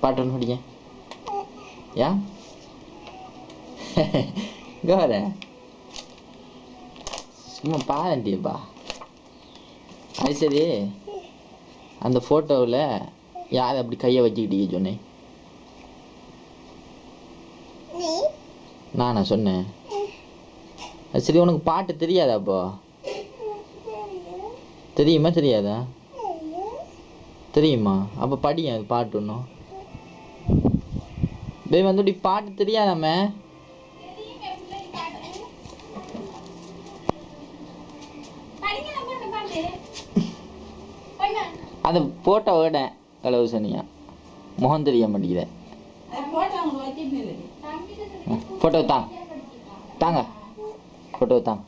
பாட்டு ஒன்று படிங்க. ஏன் இங்கே வர சும்மா பாருண்டியப்பா. அது சரி, அந்த ஃபோட்டோவில் யார் அப்படி கையை வச்சுக்கிட்டீங்க சொன்னேன்? நானா சொன்னேன்? அது சரி, உனக்கு பாட்டு தெரியாதா? அப்போ தெரியுமா தெரியாதா? தெரியுமா? அப்போ படிங்க அது பாட்டு ஒன்றும். பேய் வந்து இப்படி பாட்டு தெரியாதாமே? அந்த போட்டோ விட அளவு சனியா முகம் தெரிய மாட்டேங்குது. ஃபோட்டோ தாங்க, ஃபோட்டோ தாங்க.